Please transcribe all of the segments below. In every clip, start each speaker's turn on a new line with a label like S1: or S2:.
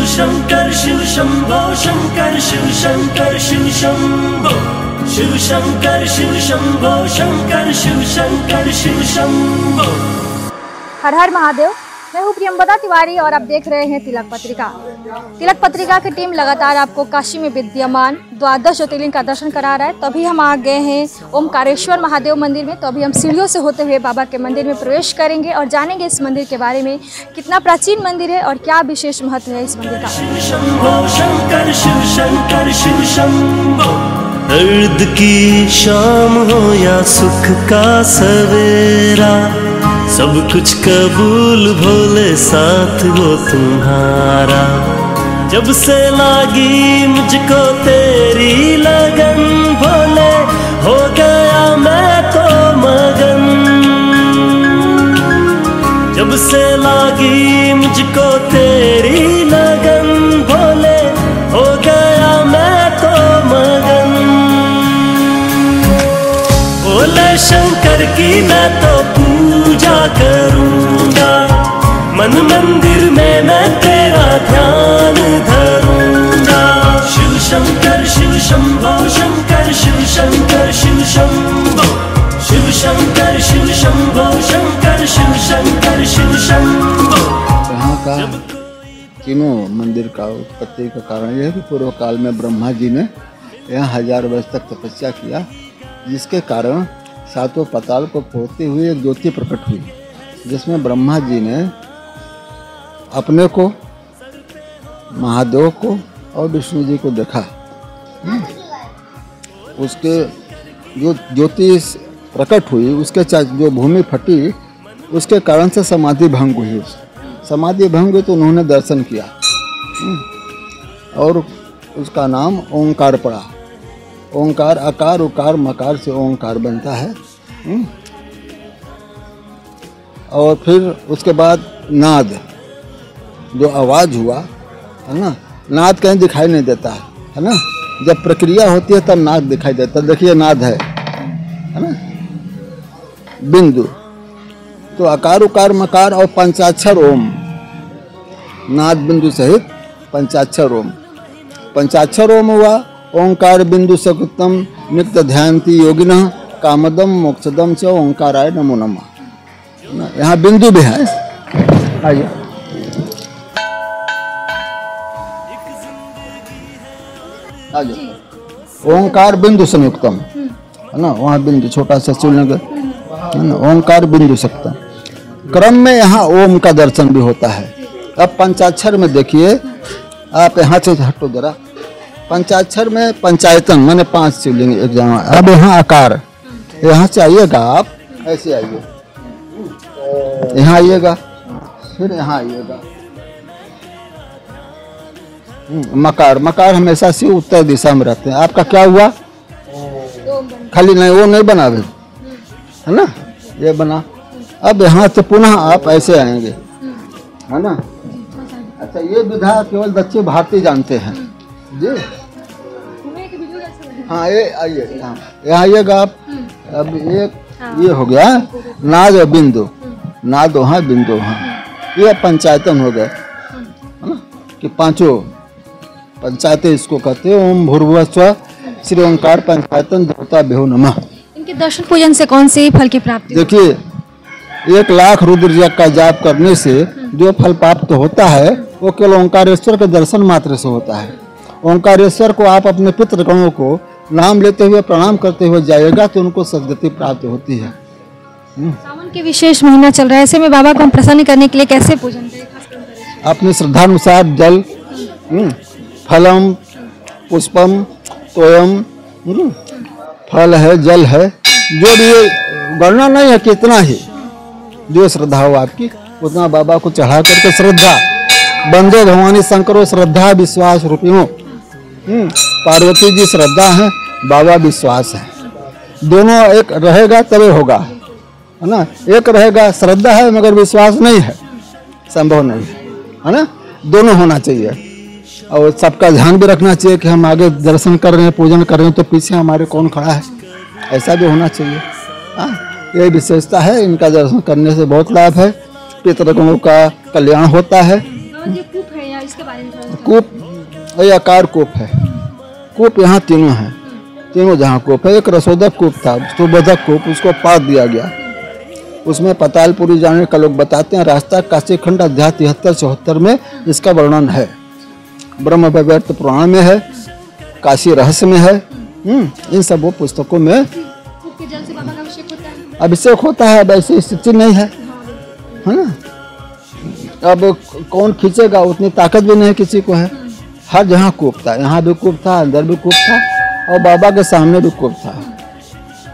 S1: शंकर शिव शंभो शंकर शिव शंकर शिव शंभो शिव शंकर शिव शंभो शंकर शिव शंकर शिव शंभो।
S2: हर हर महादेव। मैं हूँ प्रियंवदा तिवारी और आप देख रहे हैं तिलक पत्रिका। तिलक पत्रिका की टीम लगातार आपको काशी में विद्यमान द्वादश ज्योतिर्लिंग का दर्शन करा रहा है। तभी हम आ गए हैं ओमकारेश्वर महादेव मंदिर में। तो अभी हम सीढ़ियों से होते हुए बाबा के मंदिर में प्रवेश करेंगे और जानेंगे इस मंदिर के बारे में, कितना प्राचीन मंदिर है और क्या विशेष महत्व है इस मंदिर का।
S1: दर्द की शाम हो या सुख का सवेरा, सब कुछ कबूल भोले साथ हो तुम्हारा। जब से लागी मुझको तेरी लगन भोले, हो गया मैं तो मगन। जब से लागी मुझको तेरी लगन भोले, हो गया मैं तो मगन। भोले शंकर की मैं तो पूजा करूंगा, मन मंदिर में मैं तेरा ध्यान धरूंगा। शिव शंकर शिव शंभो शंकर शिव शंकर शिव शंभो शिव शंकर शिव शंभो शंकर शिव शंकर शिव शंभो।
S3: यहाँ का तीनों मंदिर का उत्पत्ति का कारण यह है कि पूर्व काल में ब्रह्मा जी ने यहाँ 1000 वर्ष तक तपस्या किया, जिसके कारण सातों पाताल को फोड़ते हुए एक ज्योति प्रकट हुई, जिसमें ब्रह्मा जी ने अपने को, महादेव को और विष्णु जी को देखा। उसके जो ज्योति प्रकट हुई, उसके जो भूमि फटी, उसके कारण से समाधि भंग हुई। समाधि भंग हुई तो उन्होंने दर्शन किया और उसका नाम ओंकार पड़ा। ओंकार आकार उकार मकार से ओंकार बनता है। और फिर उसके बाद नाद, जो आवाज़ हुआ है ना, नाद कहीं दिखाई नहीं देता है ना। जब प्रक्रिया होती है तब नाद दिखाई देता है। देखिए नाद है ना। बिंदु तो आकार उकार मकार और पंचाक्षर ओम, नाद बिंदु सहित पंचाक्षर ओम। पंचाक्षर ओम हुआ ओंकार बिंदु सकृतम नित्य ध्यानति योगिनः कामदम मोक्षदम च ओंकाराय नमो नमः। यहाँ बिंदु भी है, आइए। ओंकार बिंदु संयुक्तम है ना, वहाँ बिंदु छोटा सा शिवलिंग है ना, ओंकार बिंदु सकृतम। क्रम में यहाँ ओम का दर्शन भी होता है। अब पंचाक्षर में देखिए, आप यहाँ से हटो जरा। पंचाक्षर में पंचायतन माने 5 शिवलिंग एक जगह। अब यहाँ आकार, यहाँ से आइएगा आप, ऐसे आइए, यहाँ आइएगा, फिर यहाँ आइएगा। मकार, मकार हमेशा से उत्तर दिशा में रहते हैं। आपका क्या हुआ? खाली नहीं, वो नहीं बना भी है ना, ये बना। अब यहाँ से पुनः आप ऐसे आएंगे है ना। अच्छा, ये विधा केवल दक्षिण भारतीय जानते हैं जी। हाँ, ये आइए, यहाँ आइएगा आप। अब ये हो गया नाद और बिंदु, नाद वहाँ बिंदु वहाँ, ये पंचायतन हो गए है ना, कि 5 पंचायतें इसको कहते हैं। ओम भूर्भुवः स्वः श्री ओंकार पंचायतन देवता भ्यो नमः।
S2: इनके दर्शन पूजन से कौन से फल की प्राप्ति?
S3: देखिए, 1 लाख रुद्र जप का जाप करने से जो फल प्राप्त होता है वो केवल ओंकारेश्वर के दर्शन मात्र से होता है। ओंकारेश्वर को आप अपने पितृगणों को नाम लेते हुए प्रणाम करते हुए जाएगा तो उनको सद्गति प्राप्त होती है।
S2: सावन के विशेष महीना चल रहा है, ऐसे में बाबा को हम प्रसन्न करने के लिए कैसे पूजन करें?
S3: अपनी श्रद्धानुसार जल, फलम, पुष्पम, तोयम, फल है, जल है, जो भी गणना नहीं है, कितना ही जो श्रद्धा हो आपकी उतना बाबा को चढ़ा करके श्रद्धा। बंदे भवानी शंकरो श्रद्धा विश्वास रूपियों। पार्वती जी श्रद्धा है, बाबा विश्वास है। दोनों एक रहेगा तभी होगा है ना। एक रहेगा श्रद्धा है मगर विश्वास नहीं है, संभव नहीं है ना। दोनों होना चाहिए। और सबका ध्यान भी रखना चाहिए कि हम आगे दर्शन कर रहे हैं, पूजन कर रहे हैं, तो पीछे हमारे कौन खड़ा है, ऐसा भी होना चाहिए। हाँ, ये विशेषता है। इनका दर्शन करने से बहुत लाभ है, पितरों का कल्याण होता है।
S2: कूप है या इसके बारे में
S3: कूप ये आकार कूप है। कूप यहाँ तीनों हैं, तीनों जहाँ कूप है। एक रसोदक कूप था, सुबोधक कूप, उसको पात दिया गया। उसमें पातालपुरी जाने का लोग बताते हैं। रास्ता काशी खंड अध्याय 73-74 में इसका वर्णन है। ब्रह्म वैवर्त पुराण में है, काशी रहस्य में है। इन सब वो पुस्तकों में अभिषेक होता है। अब ऐसी स्थिति नहीं है ना। अब कौन खींचेगा, उतनी ताकत भी नहीं किसी को है। हर जहाँ कूप था, यहाँ भी कूप था, अंदर भी कूप था, और बाबा के सामने भी कूप था।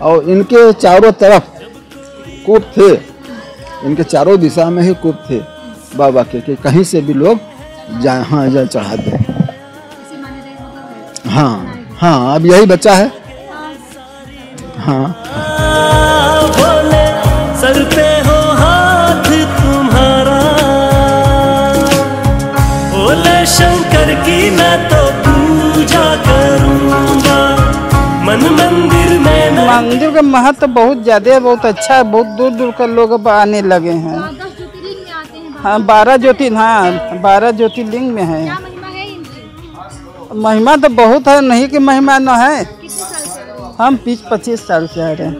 S3: और इनके चारों तरफ कूप थे, इनके चारों दिशा में ही कूप थे बाबा के, कि कहीं से भी लोग हाँ जल चढ़ा दे। हाँ हाँ, अब यही बचा है। हाँ,
S1: भोले सर पे हो हाथ तुम्हारा, भोले शंकर की मैं तो पूजा करूंगा, मन मंदिर में
S4: मंदिर का महत्व बहुत ज्यादा है, बहुत अच्छा है। बहुत दूर दूर का लोग अब आने लगे हैं। हाँ, 12 ज्योतिर्लिंग में है। महिमा तो बहुत है, नहीं कि महिमा न है। हम 25 साल से आ रहे हैं।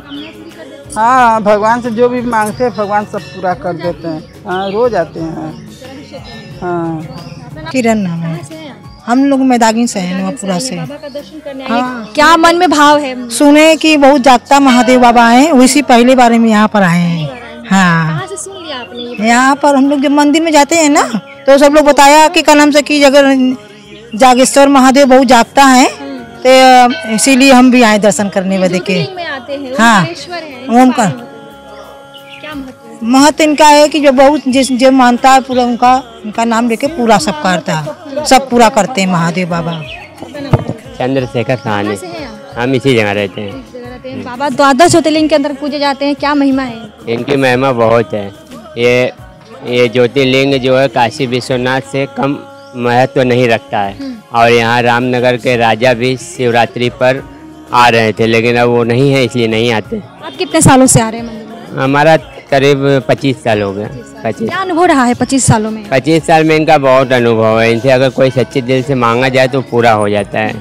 S4: हाँ, भगवान से जो भी मांगते हैं भगवान सब पूरा कर देते हैं। हाँ, रोज आते हैं। हाँ,
S5: किरण नाम है। हम लोग मैदागिन से हैं, नवापुरा से।
S2: हाँ। क्या मन में भाव है?
S5: सुने कि बहुत जागता महादेव बाबा हैं, उसी पहले बारे में यहाँ पर आए हैं। हाँ,
S2: कहाँ से सुन लिया आपने?
S5: यहाँ पर हम लोग जब मंदिर में जाते हैं ना, तो सब लोग बताया कि क्या नाम से कि अगर जागेश्वर महादेव बहुत जागता है, तो इसीलिए हम भी आए दर्शन करने वाले के। हाँ, ओमकार महत्व इनका है कि जो बहुत जो मानता है पूरा उनका नाम लेके पूरा सब करता है, सब पूरा करते हैं महादेव बाबा।
S6: चंद्रशेखर साहनी, हम इसी जगह रहते हैं।
S2: बाबा 12 ज्योतिर्लिंग के अंदर पूजे जाते हैं, क्या महिमा है?
S6: इनकी महिमा बहुत है। ये ज्योतिर्लिंग जो है काशी विश्वनाथ से कम महत्व नहीं रखता है। और यहाँ रामनगर के राजा भी शिवरात्रि पर आ रहे थे, लेकिन अब वो नहीं है, इसलिए नहीं आते।
S2: आप कितने सालों से आ रहे हैं मंदिर में?
S6: हमारा करीब 25 साल हो गया। 25।
S2: क्या अनुभव रहा है 25 सालों में?
S6: 25 साल में इनका बहुत अनुभव है। इनसे अगर कोई सच्चे दिल से मांगा जाए तो पूरा हो जाता है।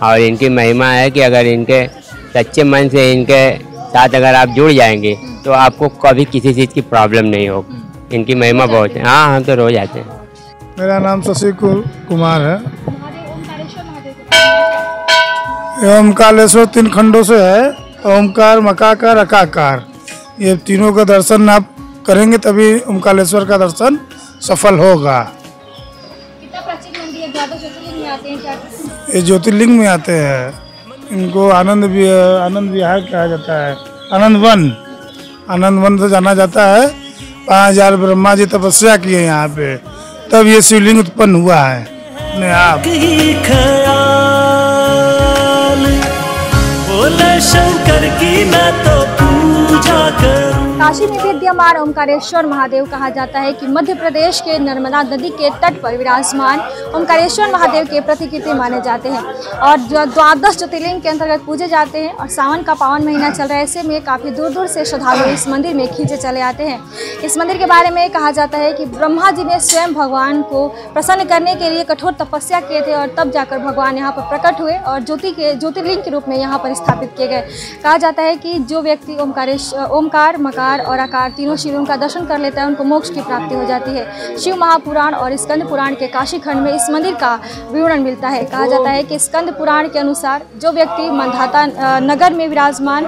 S6: और इनकी महिमा है कि अगर इनके सच्चे मन से इनके साथ अगर आप जुड़ जाएंगे तो आपको कभी किसी चीज़ की प्रॉब्लम नहीं होगी। इनकी महिमा बहुत है। हाँ, हम तो रोज आते हैं।
S7: मेरा नाम शशि कुमार है। ओमकारेश्वर 3 खंडों से है, ओमकार, मकाकार, अकाकार। ये तीनों का दर्शन आप करेंगे तभी ओमकारेश्वर का दर्शन सफल होगा।
S2: कितना प्राचीन मंदिर है? 12 ज्योतिर्लिंग में आते हैं क्या?
S7: ये ज्योतिर्लिंग में आते हैं। इनको आनंद विहार कहा जाता है। आनंद वन से जाना जाता है। 5000 ब्रह्मा जी तपस्या किए यहाँ पे, तब ये शिवलिंग उत्पन्न हुआ है अपने आप।
S1: भोले शंकर की मैं तो पूजा करूं।
S2: काशी में विद्यमान ओमकारेश्वर महादेव कहा जाता है कि मध्य प्रदेश के नर्मदा नदी के तट पर विराजमान ओमकारेश्वर महादेव के प्रतिकृति माने जाते हैं और जो 12 ज्योतिर्लिंग के अंतर्गत पूजे जाते हैं। और सावन का पावन महीना चल रहा है, ऐसे में काफ़ी दूर दूर से श्रद्धालु इस मंदिर में खींचे चले आते हैं। इस मंदिर के बारे में कहा जाता है कि ब्रह्मा जी ने स्वयं भगवान को प्रसन्न करने के लिए कठोर तपस्या किए थे और तब जाकर भगवान यहाँ पर प्रकट हुए और ज्योतिर्लिंग के रूप में यहाँ पर स्थापित किए गए। कहा जाता है कि जो व्यक्ति ओमकार, मकार और आकार तीनों शिवों का दर्शन कर लेता है, उनको मोक्ष की प्राप्ति हो जाती है। शिव महापुराण और स्कंद पुराण के काशी खंड में इस मंदिर का विवरण मिलता है। कहा जाता है कि स्कंद पुराण के अनुसार जो व्यक्ति मंधाता नगर में विराजमान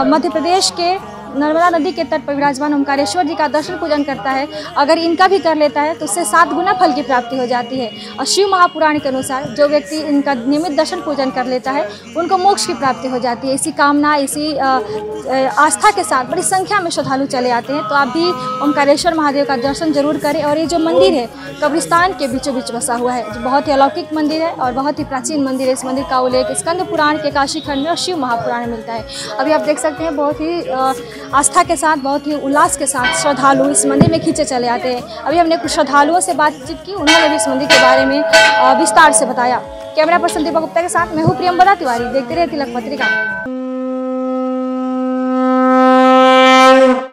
S2: मध्य प्रदेश के नर्मदा नदी के तट पर विराजमान ओमकारेश्वर जी का दर्शन पूजन करता है, अगर इनका भी कर लेता है तो उससे 7 गुना फल की प्राप्ति हो जाती है। और शिव महापुराण के अनुसार जो व्यक्ति इनका नियमित दर्शन पूजन कर लेता है उनको मोक्ष की प्राप्ति हो जाती है। इसी कामना, इसी आस्था के साथ बड़ी संख्या में श्रद्धालु चले आते हैं। तो आप भी ओमकारेश्वर महादेव का दर्शन जरूर करें। और ये जो मंदिर है कब्रिस्तान के बीचों बीच बसा हुआ है, जो बहुत ही अलौकिक मंदिर है और बहुत ही प्राचीन मंदिर है। इस मंदिर का उल्लेख स्कंद पुराण के काशी खंड में और शिव महापुराण में मिलता है। अभी आप देख सकते हैं बहुत ही आस्था के साथ, बहुत ही उल्लास के साथ श्रद्धालु इस मंदिर में खींचे चले आते हैं। अभी हमने कुछ श्रद्धालुओं से बातचीत की, उन्होंने भी इस मंदिर के बारे में विस्तार से बताया। कैमरा पर्सन दीपक गुप्ता के साथ मैं हूँ प्रियंवदा तिवारी। देखते रहे तिलक पत्रिका।